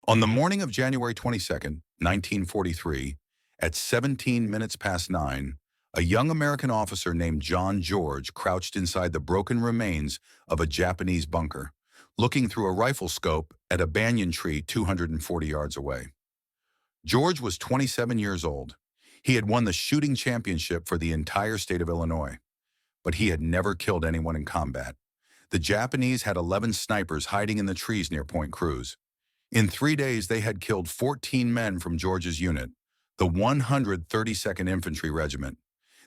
On the morning of January 22nd, 1943, at 17 minutes past 9, a young American officer named John George crouched inside the broken remains of a Japanese bunker, looking through a rifle scope at a banyan tree 240 yards away. George was 27 years old. He had won the shooting championship for the entire state of Illinois, but he had never killed anyone in combat. The Japanese had 11 snipers hiding in the trees near Point Cruz. In 3 days, they had killed 14 men from George's unit, the 132nd Infantry Regiment.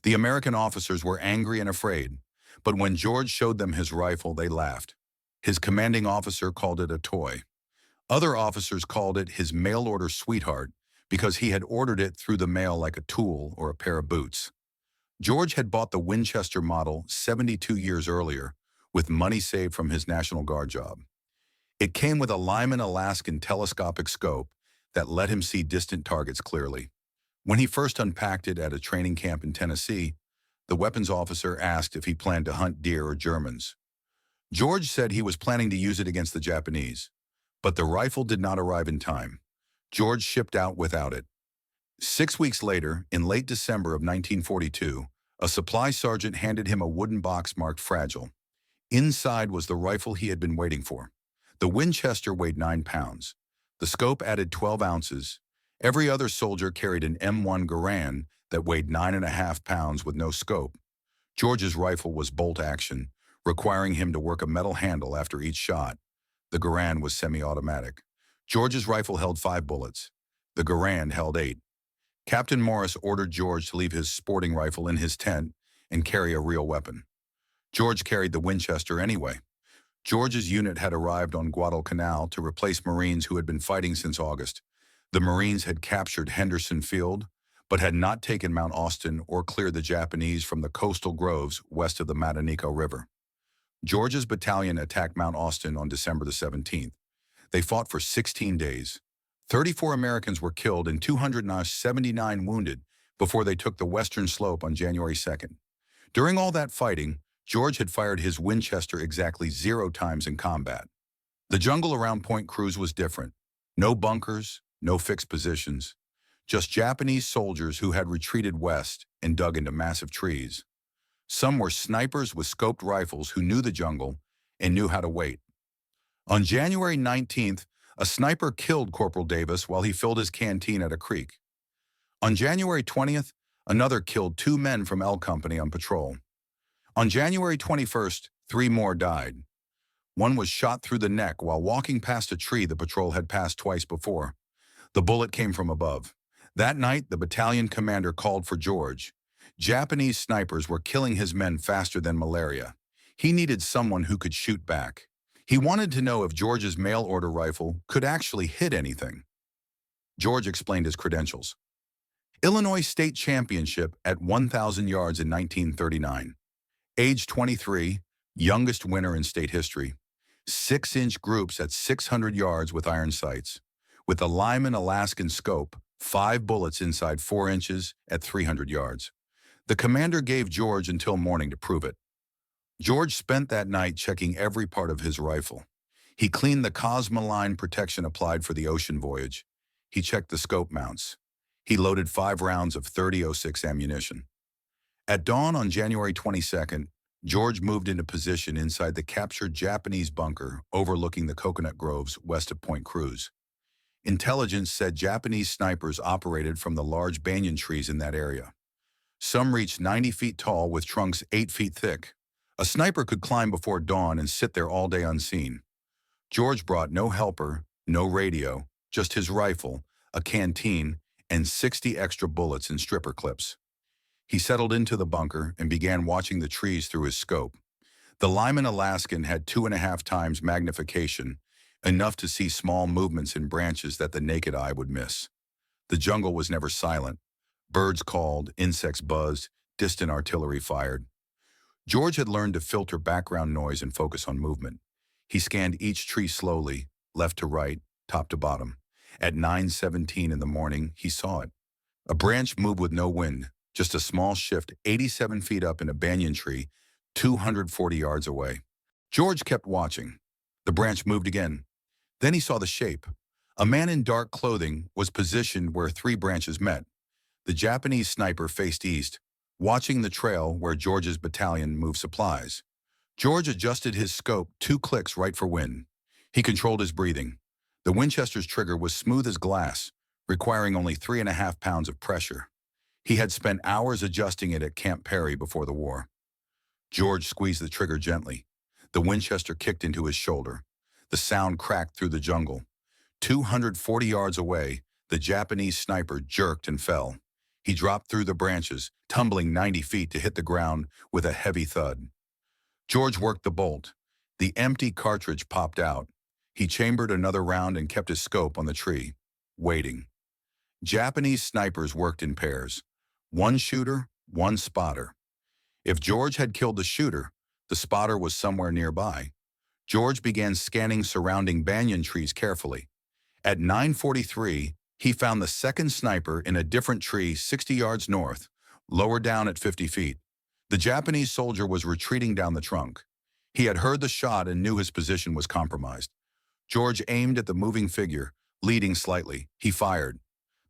The American officers were angry and afraid, but when George showed them his rifle, they laughed. His commanding officer called it a toy. Other officers called it his mail-order sweetheart because he had ordered it through the mail like a tool or a pair of boots. George had bought the Winchester Model 72 years earlier with money saved from his National Guard job. It came with a Lyman Alaskan telescopic scope that let him see distant targets clearly. When he first unpacked it at a training camp in Tennessee, the weapons officer asked if he planned to hunt deer or Germans. George said he was planning to use it against the Japanese, but the rifle did not arrive in time. George shipped out without it. 6 weeks later, in late December of 1942, a supply sergeant handed him a wooden box marked fragile. Inside was the rifle he had been waiting for. The Winchester weighed 9 pounds. The scope added 12 ounces. Every other soldier carried an M1 Garand that weighed 9.5 pounds with no scope. George's rifle was bolt action, requiring him to work a metal handle after each shot. The Garand was semi-automatic. George's rifle held 5 bullets. The Garand held 8. Captain Morris ordered George to leave his sporting rifle in his tent and carry a real weapon. George carried the Winchester anyway. George's unit had arrived on Guadalcanal to replace Marines who had been fighting since August. The Marines had captured Henderson Field, but had not taken Mount Austin or cleared the Japanese from the coastal groves west of the Matanico River. George's battalion attacked Mount Austin on December the 17th. They fought for 16 days. 34 Americans were killed and 279 wounded before they took the western slope on January 2nd. During all that fighting, George had fired his Winchester exactly 0 times in combat. The jungle around Point Cruz was different. No bunkers, no fixed positions. Just Japanese soldiers who had retreated west and dug into massive trees. Some were snipers with scoped rifles who knew the jungle and knew how to wait. On January 19th, a sniper killed Corporal Davis while he filled his canteen at a creek. On January 20th, another killed 2 men from L Company on patrol. On January 21st, 3 more died. One was shot through the neck while walking past a tree the patrol had passed twice before. The bullet came from above. That night, the battalion commander called for George. Japanese snipers were killing his men faster than malaria. He needed someone who could shoot back. He wanted to know if George's mail-order rifle could actually hit anything. George explained his credentials. Illinois State Championship at 1,000 yards in 1939. Age 23, youngest winner in state history. 6-inch groups at 600 yards with iron sights. With a Lyman Alaskan scope, 5 bullets inside 4 inches at 300 yards. The commander gave George until morning to prove it. George spent that night checking every part of his rifle. He cleaned the Cosmoline protection applied for the ocean voyage. He checked the scope mounts. He loaded 5 rounds of .30-06 ammunition. At dawn on January 22nd, George moved into position inside the captured Japanese bunker overlooking the coconut groves west of Point Cruz. Intelligence said Japanese snipers operated from the large banyan trees in that area. Some reached 90 feet tall with trunks 8 feet thick. A sniper could climb before dawn and sit there all day unseen. George brought no helper, no radio, just his rifle, a canteen, and 60 extra bullets and stripper clips. He settled into the bunker and began watching the trees through his scope. The Lyman Alaskan had 2.5 times magnification, enough to see small movements in branches that the naked eye would miss. The jungle was never silent. Birds called, insects buzzed, distant artillery fired. George had learned to filter background noise and focus on movement. He scanned each tree slowly, left to right, top to bottom. At 9:17 in the morning, he saw it. A branch moved with no wind, just a small shift 87 feet up in a banyan tree, 240 yards away. George kept watching. The branch moved again. Then he saw the shape. A man in dark clothing was positioned where three branches met. The Japanese sniper faced east, watching the trail where George's battalion moved supplies. George adjusted his scope 2 clicks right for wind. He controlled his breathing. The Winchester's trigger was smooth as glass, requiring only 3.5 pounds of pressure. He had spent hours adjusting it at Camp Perry before the war. George squeezed the trigger gently. The Winchester kicked into his shoulder. The sound cracked through the jungle. 240 yards away, the Japanese sniper jerked and fell. He dropped through the branches, tumbling 90 feet to hit the ground with a heavy thud. George worked the bolt. The empty cartridge popped out. He chambered another round and kept his scope on the tree, waiting. Japanese snipers worked in pairs. One shooter, one spotter. If George had killed the shooter, the spotter was somewhere nearby. George began scanning surrounding banyan trees carefully. At 9:43, he found the second sniper in a different tree 60 yards north, lower down at 50 feet. The Japanese soldier was retreating down the trunk. He had heard the shot and knew his position was compromised. George aimed at the moving figure, leading slightly. He fired.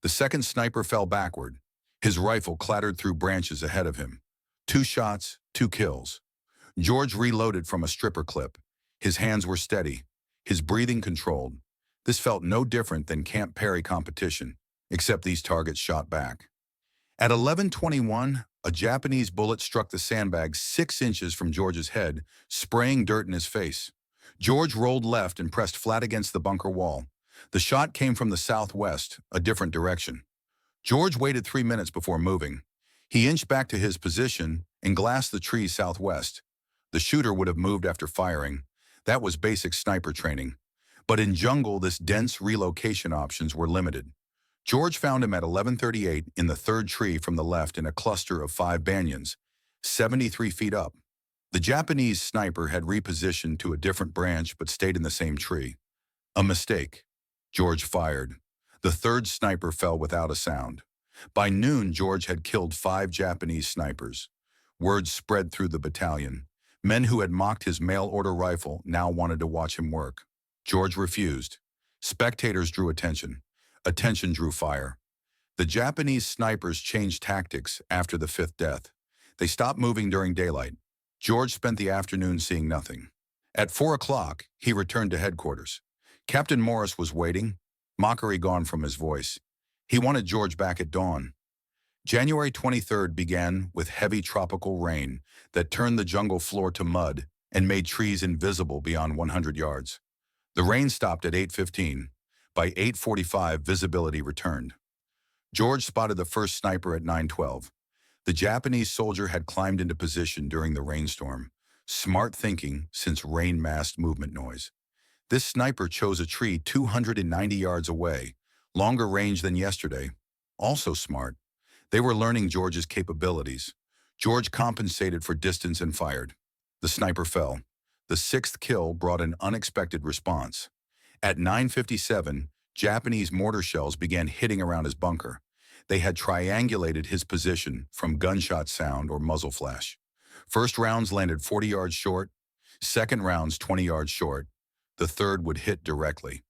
The second sniper fell backward. His rifle clattered through branches ahead of him. 2 shots, 2 kills. George reloaded from a stripper clip. His hands were steady, his breathing controlled. This felt no different than Camp Perry competition, except these targets shot back. At 11:21, a Japanese bullet struck the sandbag 6 inches from George's head, spraying dirt in his face. George rolled left and pressed flat against the bunker wall. The shot came from the southwest, a different direction. George waited 3 minutes before moving. He inched back to his position and glassed the trees southwest. The shooter would have moved after firing. That was basic sniper training. But in jungle, this dense relocation options were limited. George found him at 11:38 in the 3rd tree from the left in a cluster of 5 banyans, 73 feet up. The Japanese sniper had repositioned to a different branch but stayed in the same tree. A mistake. George fired. The 3rd sniper fell without a sound. By noon, George had killed 5 Japanese snipers. Word spread through the battalion. Men who had mocked his mail-order rifle now wanted to watch him work. George refused. Spectators drew attention. Attention drew fire. The Japanese snipers changed tactics after the 5th death. They stopped moving during daylight. George spent the afternoon seeing nothing. At 4 o'clock, he returned to headquarters. Captain Morris was waiting, mockery gone from his voice. He wanted George back at dawn. January 23rd began with heavy tropical rain that turned the jungle floor to mud and made trees invisible beyond 100 yards. The rain stopped at 8:15. By 8:45, visibility returned. George spotted the first sniper at 9:12. The Japanese soldier had climbed into position during the rainstorm. Smart thinking, since rain masked movement noise. This sniper chose a tree 290 yards away, longer range than yesterday. Also smart. They were learning George's capabilities. George compensated for distance and fired. The sniper fell. The 6th kill brought an unexpected response. At 9:57, Japanese mortar shells began hitting around his bunker. They had triangulated his position from gunshot sound or muzzle flash. First rounds landed 40 yards short, second rounds 20 yards short. The third would hit directly.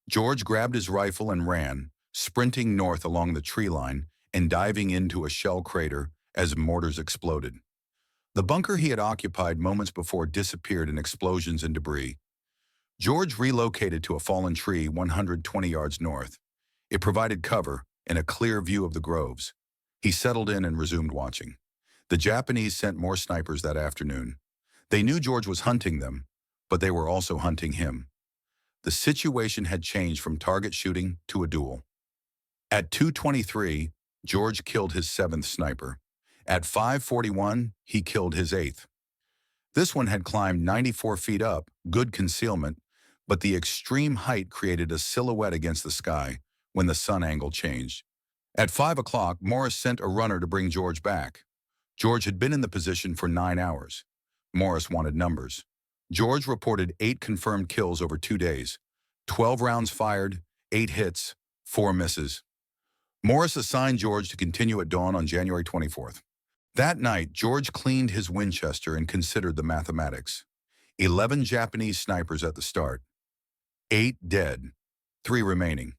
George grabbed his rifle and ran, sprinting north along the tree line and diving into a shell crater as mortars exploded. The bunker he had occupied moments before disappeared in explosions and debris. George relocated to a fallen tree 120 yards north. It provided cover and a clear view of the groves. He settled in and resumed watching. The Japanese sent more snipers that afternoon. They knew George was hunting them, but they were also hunting him. The situation had changed from target shooting to a duel. At 2:23, George killed his 7th sniper. At 5:41, he killed his 8th. This one had climbed 94 feet up, good concealment, but the extreme height created a silhouette against the sky when the sun angle changed. At 5 o'clock, Morris sent a runner to bring George back. George had been in the position for 9 hours. Morris wanted numbers. George reported 8 confirmed kills over 2 days, 12 rounds fired, 8 hits, 4 misses. Morris assigned George to continue at dawn on January 24th. That night, George cleaned his Winchester and considered the mathematics. 11 Japanese snipers at the start. 8 dead. 3 remaining.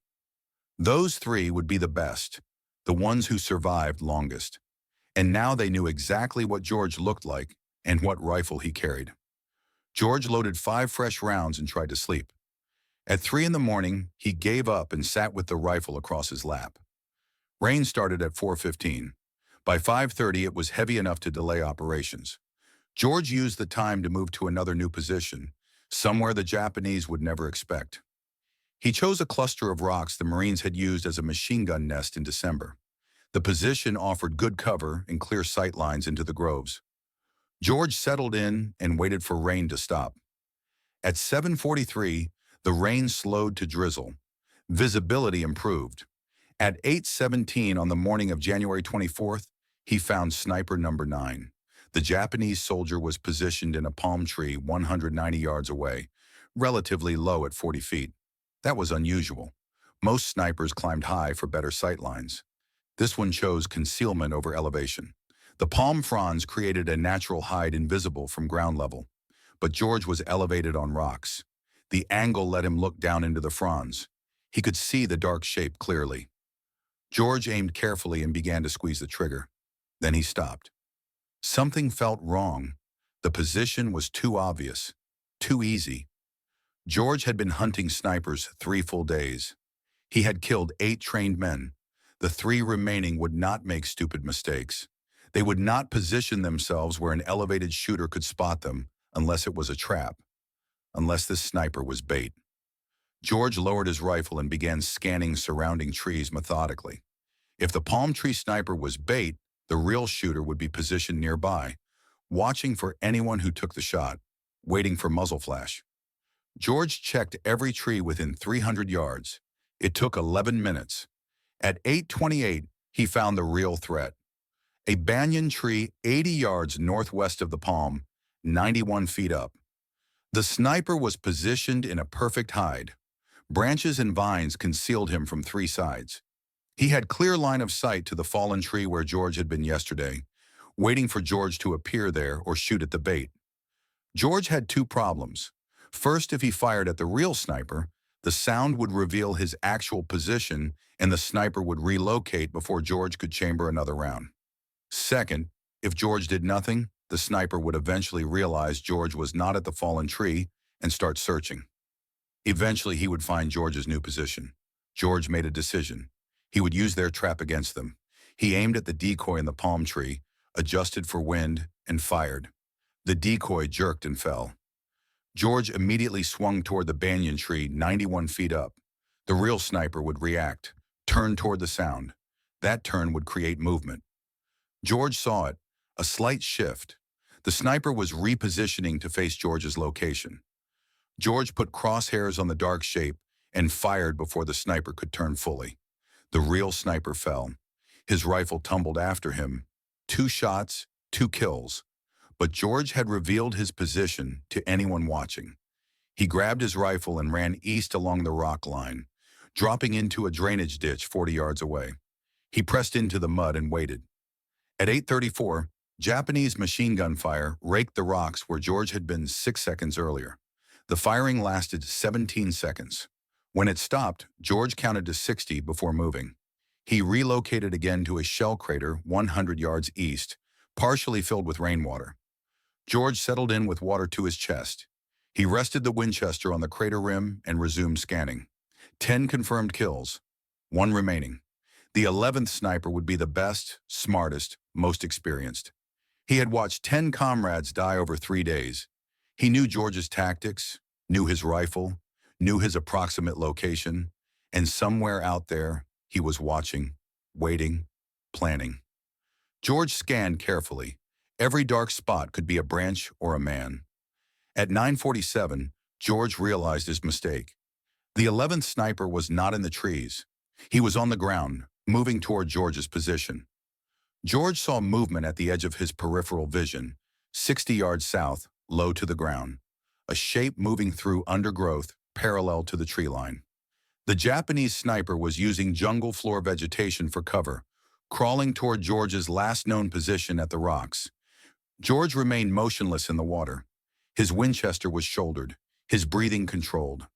Those 3 would be the best, the ones who survived longest. And now they knew exactly what George looked like and what rifle he carried. George loaded 5 fresh rounds and tried to sleep. At 3 in the morning, he gave up and sat with the rifle across his lap. Rain started at 4:15. By 5:30, it was heavy enough to delay operations. George used the time to move to another new position, somewhere the Japanese would never expect. He chose a cluster of rocks the Marines had used as a machine gun nest in December. The position offered good cover and clear sight lines into the groves. George settled in and waited for rain to stop. At 7:43, the rain slowed to drizzle. Visibility improved. At 8:17 on the morning of January 24th, he found sniper number 9. The Japanese soldier was positioned in a palm tree 190 yards away, relatively low at 40 feet. That was unusual. Most snipers climbed high for better sight lines. This one chose concealment over elevation. The palm fronds created a natural hide invisible from ground level, but George was elevated on rocks. The angle let him look down into the fronds. He could see the dark shape clearly. George aimed carefully and began to squeeze the trigger. Then he stopped. Something felt wrong. The position was too obvious, too easy. George had been hunting snipers 3 full days. He had killed 8 trained men. The 3 remaining would not make stupid mistakes. They would not position themselves where an elevated shooter could spot them unless it was a trap, unless this sniper was bait. George lowered his rifle and began scanning surrounding trees methodically. If the palm tree sniper was bait, the real shooter would be positioned nearby, watching for anyone who took the shot, waiting for muzzle flash. George checked every tree within 300 yards. It took 11 minutes. At 8:28, he found the real threat. A banyan tree 80 yards northwest of the palm, 91 feet up. The sniper was positioned in a perfect hide. Branches and vines concealed him from 3 sides. He had clear line of sight to the fallen tree where George had been yesterday, waiting for George to appear there or shoot at the bait. George had 2 problems. First, if he fired at the real sniper, the sound would reveal his actual position and the sniper would relocate before George could chamber another round. Second, if George did nothing, the sniper would eventually realize George was not at the fallen tree and start searching. Eventually, he would find George's new position. George made a decision. He would use their trap against them. He aimed at the decoy in the palm tree, adjusted for wind, and fired. The decoy jerked and fell. George immediately swung toward the banyan tree 91 feet up. The real sniper would react, turn toward the sound. That turn would create movement. George saw it, a slight shift. The sniper was repositioning to face George's location. George put crosshairs on the dark shape and fired before the sniper could turn fully. The real sniper fell. His rifle tumbled after him. 2 shots, 2 kills. But George had revealed his position to anyone watching. He grabbed his rifle and ran east along the rock line, dropping into a drainage ditch 40 yards away. He pressed into the mud and waited. At 8:34, Japanese machine gun fire raked the rocks where George had been 6 seconds earlier. The firing lasted 17 seconds. When it stopped, George counted to 60 before moving. He relocated again to a shell crater 100 yards east, partially filled with rainwater. George settled in with water to his chest. He rested the Winchester on the crater rim and resumed scanning. 10 confirmed kills, 1 remaining. The 11th sniper would be the best, smartest, most experienced. He had watched 10 comrades die over 3 days. He knew George's tactics, knew his rifle, knew his approximate location, and somewhere out there, he was watching, waiting, planning. George scanned carefully. Every dark spot could be a branch or a man. At 9:47, George realized his mistake. The 11th sniper was not in the trees. He was on the ground, moving toward George's position. George saw movement at the edge of his peripheral vision, 60 yards south, low to the ground. A shape moving through undergrowth, parallel to the tree line. The Japanese sniper was using jungle floor vegetation for cover, crawling toward George's last known position at the rocks. George remained motionless in the water. His Winchester was shouldered, his breathing controlled.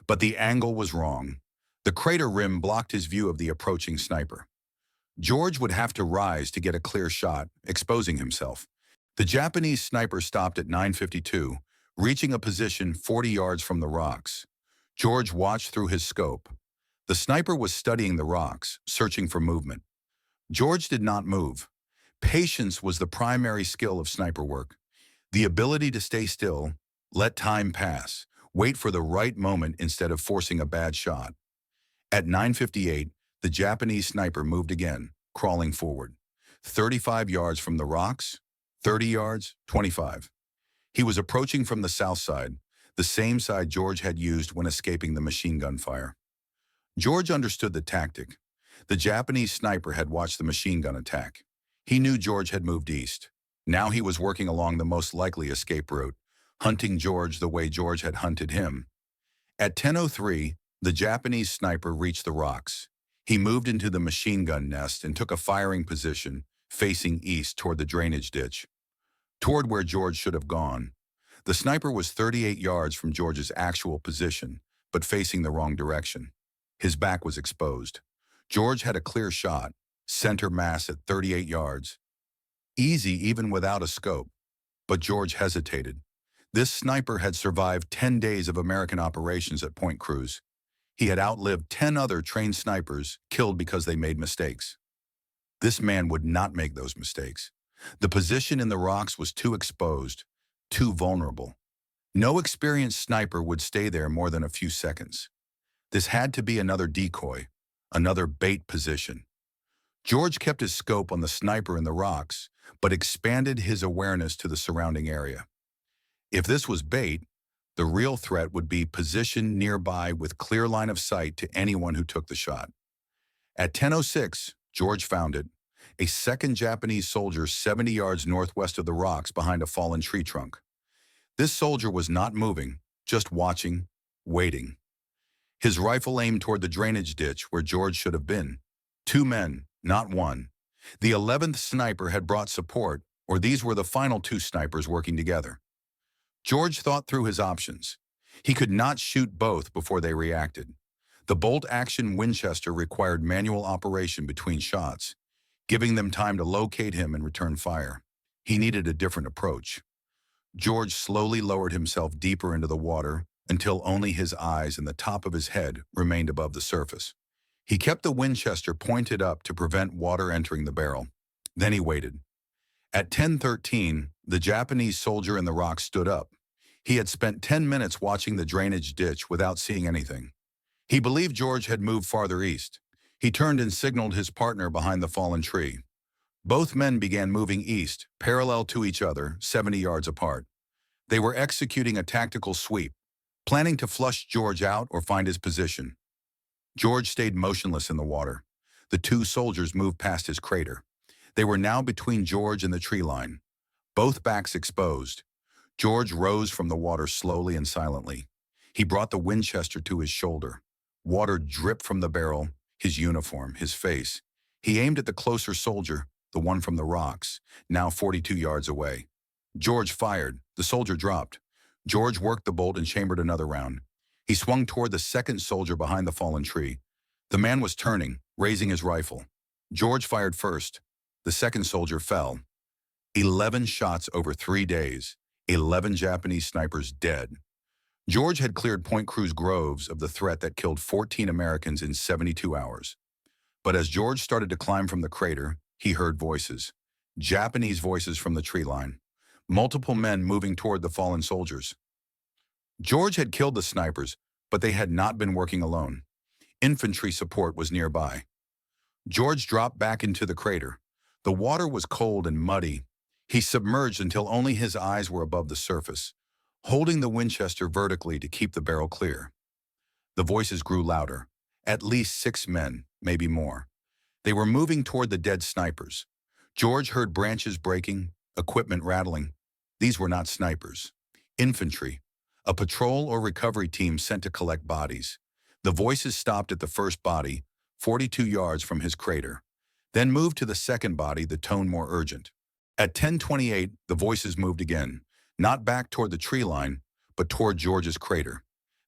But the angle was wrong. The crater rim blocked his view of the approaching sniper. George would have to rise to get a clear shot, exposing himself. The Japanese sniper stopped at 9:52, reaching a position 40 yards from the rocks. George watched through his scope. The sniper was studying the rocks, searching for movement. George did not move. Patience was the primary skill of sniper work. The ability to stay still, let time pass, wait for the right moment instead of forcing a bad shot. At 9:58, the Japanese sniper moved again, crawling forward. 35 yards from the rocks, 30 yards, 25. He was approaching from the south side, the same side George had used when escaping the machine gun fire. George understood the tactic. The Japanese sniper had watched the machine gun attack. He knew George had moved east. Now he was working along the most likely escape route, hunting George the way George had hunted him. At 10:03, the Japanese sniper reached the rocks. He moved into the machine gun nest and took a firing position, facing east toward the drainage ditch, toward where George should have gone. The sniper was 38 yards from George's actual position, but facing the wrong direction. His back was exposed. George had a clear shot, center mass at 38 yards. Easy even without a scope. But George hesitated. This sniper had survived 10 days of American operations at Point Cruz. He had outlived 10 other trained snipers killed because they made mistakes. This man would not make those mistakes. The position in the rocks was too exposed, too vulnerable. No experienced sniper would stay there more than a few seconds. This had to be another decoy, another bait position. George kept his scope on the sniper in the rocks, but expanded his awareness to the surrounding area. If this was bait, the real threat would be positioned nearby with clear line of sight to anyone who took the shot. At 10:06, George found it, a second Japanese soldier 70 yards northwest of the rocks behind a fallen tree trunk. This soldier was not moving, just watching, waiting. His rifle aimed toward the drainage ditch where George should have been. Two men, not one. The 11th sniper had brought support, or these were the final two snipers working together. George thought through his options. He could not shoot both before they reacted. The bolt-action Winchester required manual operation between shots, giving them time to locate him and return fire. He needed a different approach. George slowly lowered himself deeper into the water until only his eyes and the top of his head remained above the surface. He kept the Winchester pointed up to prevent water entering the barrel. Then he waited. At 10:13, the Japanese soldier in the rock stood up. He had spent 10 minutes watching the drainage ditch without seeing anything. He believed George had moved farther east. He turned and signaled his partner behind the fallen tree. Both men began moving east, parallel to each other, 70 yards apart. They were executing a tactical sweep, planning to flush George out or find his position. George stayed motionless in the water. The two soldiers moved past his crater. They were now between George and the tree line, both backs exposed. George rose from the water slowly and silently. He brought the Winchester to his shoulder. Water dripped from the barrel, his uniform, his face. He aimed at the closer soldier, the one from the rocks, now 42 yards away. George fired. The soldier dropped. George worked the bolt and chambered another round. He swung toward the second soldier behind the fallen tree. The man was turning, raising his rifle. George fired first. The second soldier fell. 11 shots over 3 days. 11 Japanese snipers dead. George had cleared Point Cruz Groves of the threat that killed 14 Americans in 72 hours. But as George started to climb from the crater, he heard voices. Japanese voices from the tree line. Multiple men moving toward the fallen soldiers. George had killed the snipers, but they had not been working alone. Infantry support was nearby. George dropped back into the crater. The water was cold and muddy. He submerged until only his eyes were above the surface, holding the Winchester vertically to keep the barrel clear. The voices grew louder. At least 6 men, maybe more. They were moving toward the dead snipers. George heard branches breaking, equipment rattling. These were not snipers. Infantry. A patrol or recovery team sent to collect bodies. The voices stopped at the first body, 42 yards from his crater, then moved to the second body, the tone more urgent. At 10:28, the voices moved again, not back toward the tree line, but toward George's crater.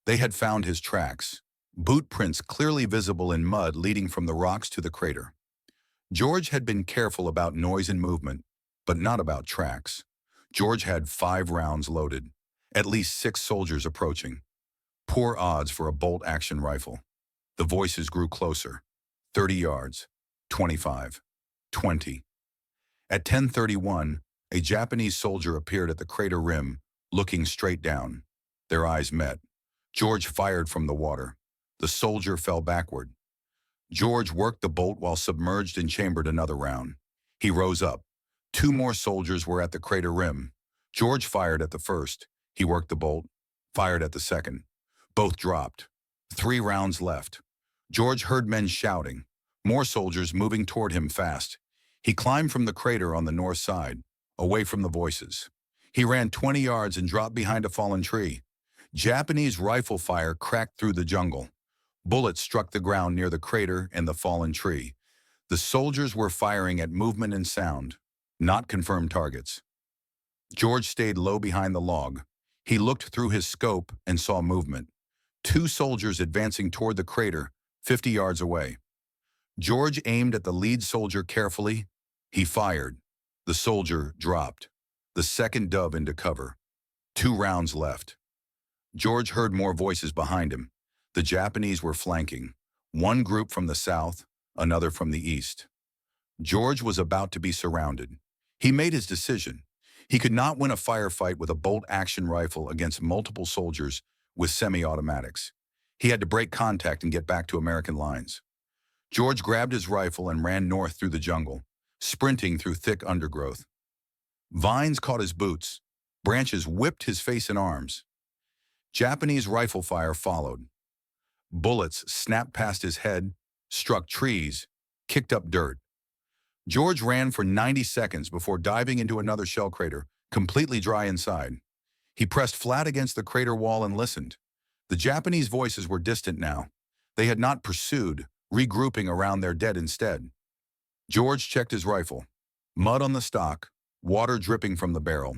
They had found his tracks. boot prints clearly visible in mud leading from the rocks to the crater. George had been careful about noise and movement, but not about tracks. George had 5 rounds loaded, at least 6 soldiers approaching. Poor odds for a bolt-action rifle. The voices grew closer. 30 yards, 25, 20. At 10:31, a Japanese soldier appeared at the crater rim, looking straight down. Their eyes met. George fired from the water. The soldier fell backward. George worked the bolt while submerged and chambered another round. He rose up. 2 more soldiers were at the crater rim. George fired at the first. He worked the bolt, fired at the second. Both dropped. 3 rounds left. George heard men shouting, more soldiers moving toward him fast. He climbed from the crater on the north side, away from the voices. He ran 20 yards and dropped behind a fallen tree. Japanese rifle fire cracked through the jungle. Bullets struck the ground near the crater and the fallen tree. The soldiers were firing at movement and sound, not confirmed targets. George stayed low behind the log. He looked through his scope and saw movement. 2 soldiers advancing toward the crater, 50 yards away. George aimed at the lead soldier carefully. He fired. The soldier dropped. The second dove into cover. 2 rounds left. George heard more voices behind him. The Japanese were flanking, one group from the south, another from the east. George was about to be surrounded. He made his decision. He could not win a firefight with a bolt-action rifle against multiple soldiers with semi-automatics. He had to break contact and get back to American lines. George grabbed his rifle and ran north through the jungle, sprinting through thick undergrowth. Vines caught his boots. Branches whipped his face and arms. Japanese rifle fire followed. Bullets snapped past his head, struck trees, kicked up dirt. George ran for 90 seconds before diving into another shell crater, completely dry inside. He pressed flat against the crater wall and listened. The Japanese voices were distant now. They had not pursued, regrouping around their dead instead. George checked his rifle. Mud on the stock, water dripping from the barrel.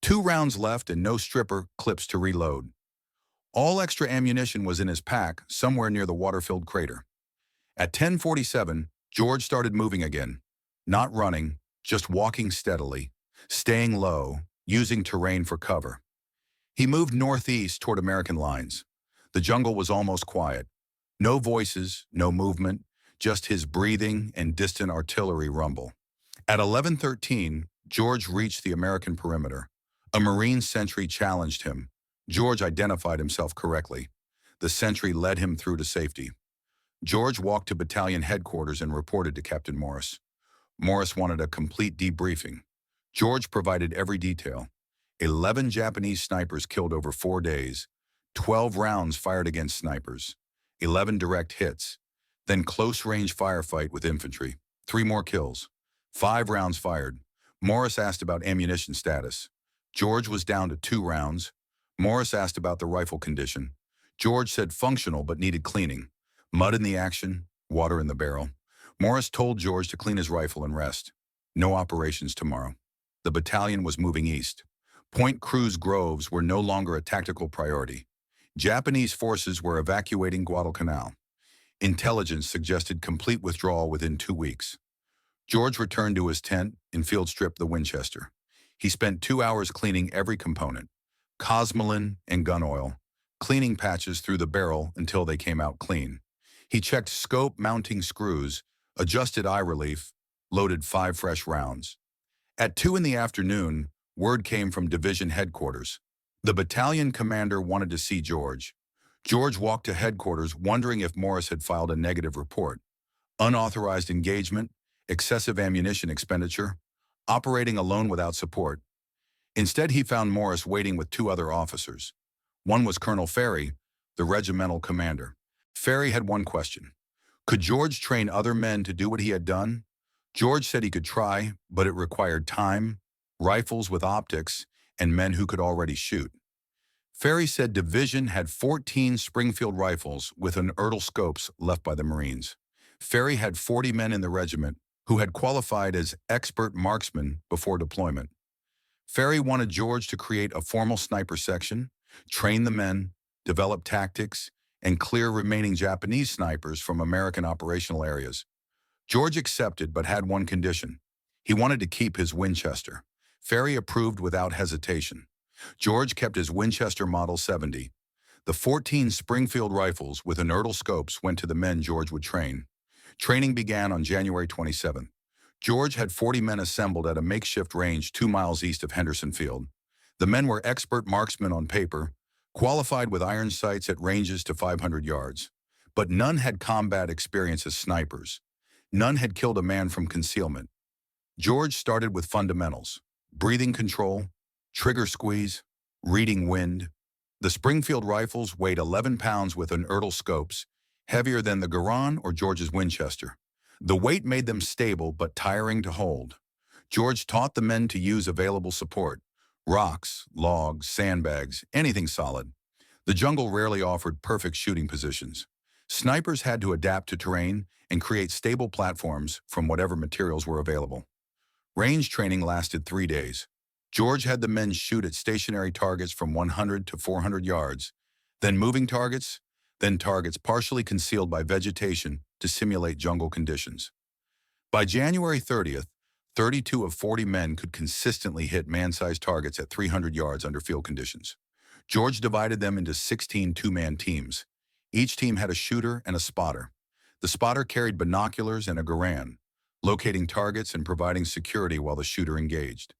2 rounds left and no stripper clips to reload. All extra ammunition was in his pack somewhere near the water-filled crater. At 10:47, George started moving again. Not running, just walking steadily, staying low, using terrain for cover. He moved northeast toward American lines. The jungle was almost quiet. No voices, no movement, just his breathing and distant artillery rumble. At 11:13, George reached the American perimeter. A Marine sentry challenged him. George identified himself correctly. The sentry led him through to safety. George walked to battalion headquarters and reported to Captain Morris. Morris wanted a complete debriefing. George provided every detail. 11 Japanese snipers killed over 4 days, 12 rounds fired against snipers, 11 direct hits, then close-range firefight with infantry, 3 more kills, 5 rounds fired. Morris asked about ammunition status. George was down to 2 rounds. Morris asked about the rifle condition. George said functional but needed cleaning. Mud in the action, water in the barrel. Morris told George to clean his rifle and rest. No operations tomorrow. The battalion was moving east. Point Cruz groves were no longer a tactical priority. Japanese forces were evacuating Guadalcanal. Intelligence suggested complete withdrawal within 2 weeks. George returned to his tent and field stripped the Winchester. He spent 2 hours cleaning every component, cosmoline and gun oil, cleaning patches through the barrel until they came out clean. He checked scope mounting screws, adjusted eye relief, loaded 5 fresh rounds. At 2 in the afternoon, word came from division headquarters. The battalion commander wanted to see George. George walked to headquarters wondering if Morris had filed a negative report. Unauthorized engagement, excessive ammunition expenditure, operating alone without support. Instead, he found Morris waiting with 2 other officers. One was Colonel Ferry, the regimental commander. Ferry had one question. Could George train other men to do what he had done? George said he could try, but it required time, rifles with optics, and men who could already shoot. Ferry said division had 14 Springfield rifles with unertl scopes left by the Marines. Ferry had 40 men in the regiment who had qualified as expert marksmen before deployment. Ferry wanted George to create a formal sniper section, train the men, develop tactics, and clear remaining Japanese snipers from American operational areas. George accepted but had one condition. He wanted to keep his Winchester. Ferry approved without hesitation. George kept his Winchester Model 70. The 14 Springfield rifles with inertial scopes went to the men George would train. Training began on January 27th. George had 40 men assembled at a makeshift range 2 miles east of Henderson Field. The men were expert marksmen on paper, qualified with iron sights at ranges to 500 yards. But none had combat experience as snipers. None had killed a man from concealment. George started with fundamentals: breathing control, trigger squeeze, reading wind. The Springfield rifles weighed 11 pounds with inertial scopes, heavier than the Garand or George's Winchester. The weight made them stable but tiring to hold. George taught the men to use available support: rocks, logs, sandbags, anything solid. The jungle rarely offered perfect shooting positions. Snipers had to adapt to terrain and create stable platforms from whatever materials were available. Range training lasted 3 days. George had the men shoot at stationary targets from 100 to 400 yards, then moving targets, then targets partially concealed by vegetation to simulate jungle conditions. By January 30th, 32 of 40 men could consistently hit man-sized targets at 300 yards under field conditions. George divided them into 16 two-man teams. Each team had a shooter and a spotter. The spotter carried binoculars and a Garand, locating targets and providing security while the shooter engaged.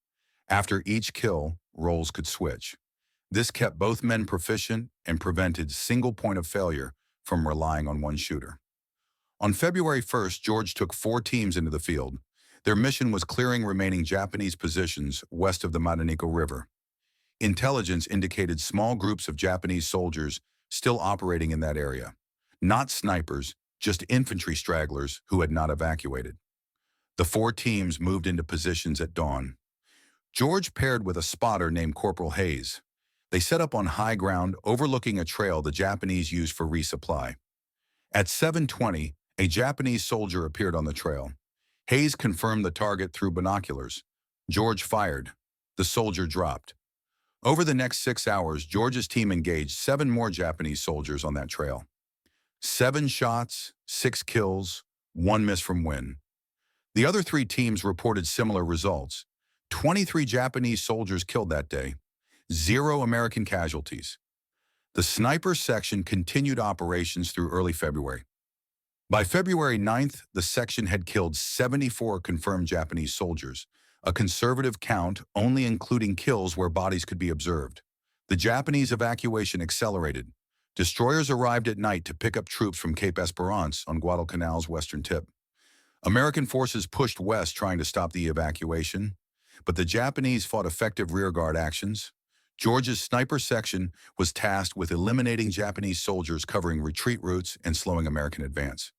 After each kill, roles could switch. This kept both men proficient and prevented single point of failure from relying on one shooter. On February 1st, George took 4 teams into the field. Their mission was clearing remaining Japanese positions west of the Matanico River. Intelligence indicated small groups of Japanese soldiers still operating in that area. Not snipers, just infantry stragglers who had not evacuated. The 4 teams moved into positions at dawn. George paired with a spotter named Corporal Hayes. They set up on high ground overlooking a trail the Japanese used for resupply. At 7:20, a Japanese soldier appeared on the trail. Hayes confirmed the target through binoculars. George fired. The soldier dropped. Over the next 6 hours, George's team engaged 7 more Japanese soldiers on that trail. 7 shots, 6 kills, 1 miss from win. The other 3 teams reported similar results. 23 Japanese soldiers killed that day, 0 American casualties. The sniper section continued operations through early February. By February 9th, the section had killed 74 confirmed Japanese soldiers, a conservative count only including kills where bodies could be observed. The Japanese evacuation accelerated. Destroyers arrived at night to pick up troops from Cape Esperance on Guadalcanal's western tip. American forces pushed west trying to stop the evacuation, but the Japanese fought effective rearguard actions. George's sniper section was tasked with eliminating Japanese soldiers covering retreat routes and slowing American advance.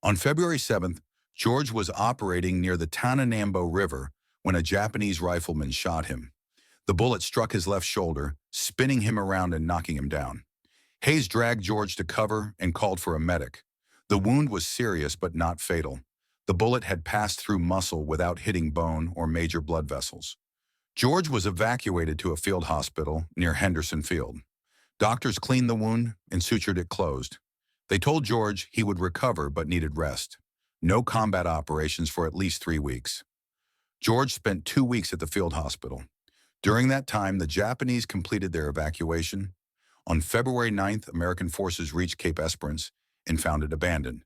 On February 7th, George was operating near the Tananambo River when a Japanese rifleman shot him. The bullet struck his left shoulder, spinning him around and knocking him down. Hayes dragged George to cover and called for a medic. The wound was serious but not fatal. The bullet had passed through muscle without hitting bone or major blood vessels. George was evacuated to a field hospital near Henderson Field. Doctors cleaned the wound and sutured it closed. They told George he would recover but needed rest. No combat operations for at least 3 weeks. George spent 2 weeks at the field hospital. During that time, the Japanese completed their evacuation. On February 9th, American forces reached Cape Esperance and found it abandoned.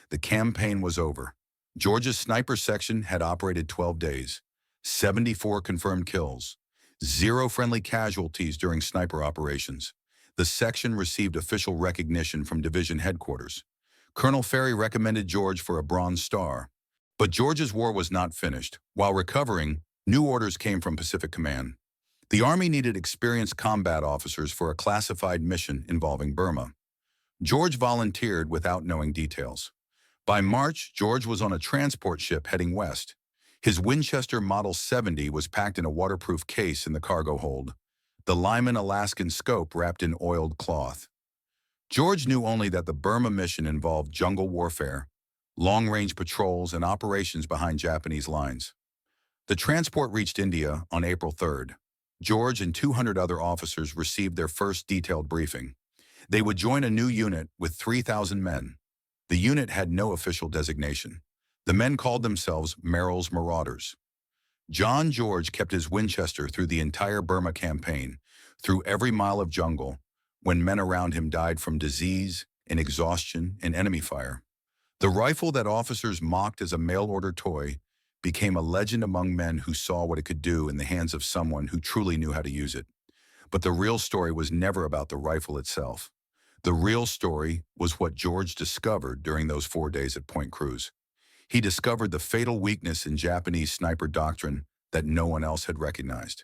The campaign was over. George's sniper section had operated 12 days, 74 confirmed kills, 0 friendly casualties during sniper operations. The section received official recognition from division headquarters. Colonel Ferry recommended George for a Bronze Star. But George's war was not finished. While recovering, new orders came from Pacific Command. The Army needed experienced combat officers for a classified mission involving Burma. George volunteered without knowing details. By March, George was on a transport ship heading west. His Winchester Model 70 was packed in a waterproof case in the cargo hold, the Lyman Alaskan scope wrapped in oiled cloth. George knew only that the Burma mission involved jungle warfare, long-range patrols, and operations behind Japanese lines. The transport reached India on April 3rd. George and 200 other officers received their first detailed briefing. They would join a new unit with 3,000 men. The unit had no official designation. The men called themselves Merrill's Marauders. John George kept his Winchester through the entire Burma campaign, through every mile of jungle, when men around him died from disease and exhaustion and enemy fire. The rifle that officers mocked as a mail-order toy became a legend among men who saw what it could do in the hands of someone who truly knew how to use it. But the real story was never about the rifle itself. The real story was what George discovered during those 4 days at Point Cruz. He discovered the fatal weakness in Japanese sniper doctrine that no one else had recognized.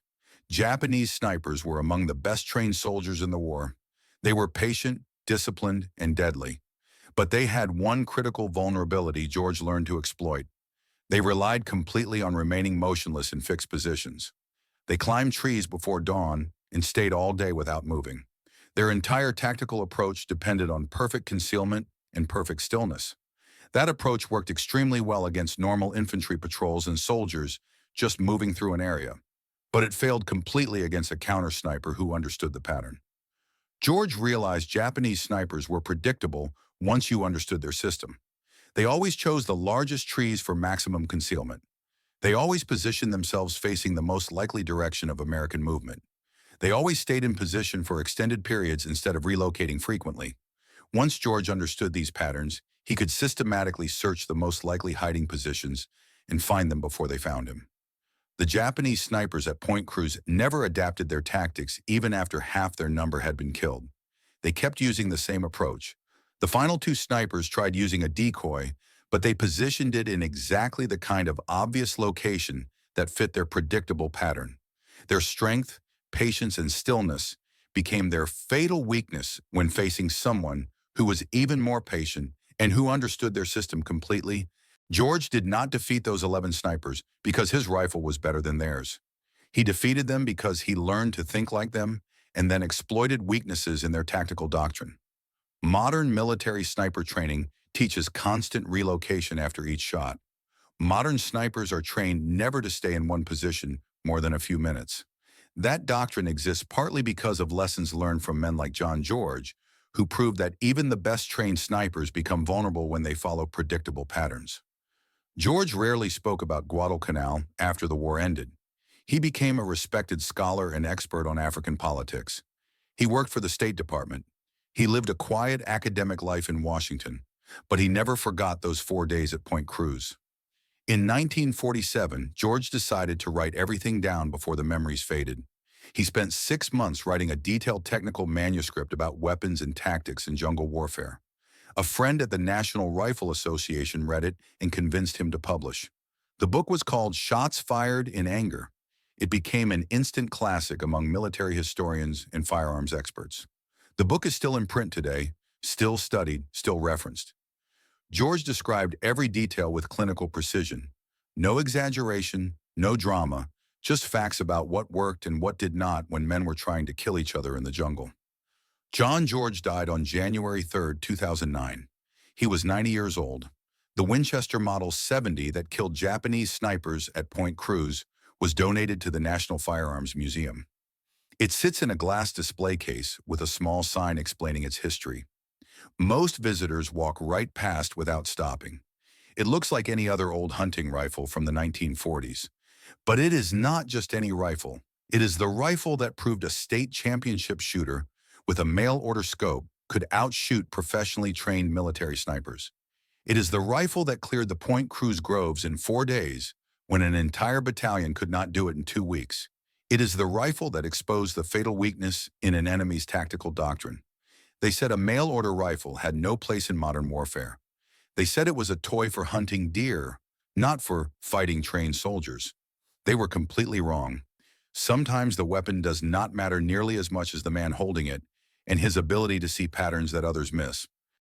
Japanese snipers were among the best trained soldiers in the war. They were patient, disciplined, and deadly. But they had one critical vulnerability George learned to exploit. They relied completely on remaining motionless in fixed positions. They climbed trees before dawn and stayed all day without moving. Their entire tactical approach depended on perfect concealment and perfect stillness. That approach worked extremely well against normal infantry patrols and soldiers just moving through an area. But it failed completely against a counter-sniper who understood the pattern. George realized Japanese snipers were predictable once you understood their system. They always chose the largest trees for maximum concealment. They always positioned themselves facing the most likely direction of American movement. They always stayed in position for extended periods instead of relocating frequently. Once George understood these patterns, he could systematically search the most likely hiding positions and find them before they found him. The Japanese snipers at Point Cruz never adapted their tactics even after half their number had been killed. They kept using the same approach. The final two snipers tried using a decoy, but they positioned it in exactly the kind of obvious location that fit their predictable pattern. Their strength, patience, and stillness became their fatal weakness when facing someone who was even more patient and who understood their system completely. George did not defeat those 11 snipers because his rifle was better than theirs. He defeated them because he learned to think like them and then exploited weaknesses in their tactical doctrine. Modern military sniper training teaches constant relocation after each shot. Modern snipers are trained never to stay in one position more than a few minutes. That doctrine exists partly because of lessons learned from men like John George, who proved that even the best trained snipers become vulnerable when they follow predictable patterns. George rarely spoke about Guadalcanal after the war ended. He became a respected scholar and expert on African politics. He worked for the State Department. He lived a quiet academic life in Washington, but he never forgot those 4 days at Point Cruz. In 1947, George decided to write everything down before the memories faded. He spent 6 months writing a detailed technical manuscript about weapons and tactics in jungle warfare. A friend at the National Rifle Association read it and convinced him to publish. The book was called Shots Fired in Anger. It became an instant classic among military historians and firearms experts. The book is still in print today, still studied, still referenced. George described every detail with clinical precision. No exaggeration, no drama, just facts about what worked and what did not when men were trying to kill each other in the jungle. John George died on January 3, 2009. He was 90 years old. The Winchester Model 70 that killed Japanese snipers at Point Cruz was donated to the National Firearms Museum. It sits in a glass display case with a small sign explaining its history. Most visitors walk right past without stopping. It looks like any other old hunting rifle from the 1940s. But it is not just any rifle. It is the rifle that proved a state championship shooter with a mail-order scope could outshoot professionally trained military snipers. It is the rifle that cleared the Point Cruz groves in 4 days when an entire battalion could not do it in 2 weeks. It is the rifle that exposed the fatal weakness in an enemy's tactical doctrine. They said a mail-order rifle had no place in modern warfare. They said it was a toy for hunting deer, not for fighting trained soldiers. They were completely wrong. Sometimes the weapon does not matter nearly as much as the man holding it and his ability to see patterns that others miss.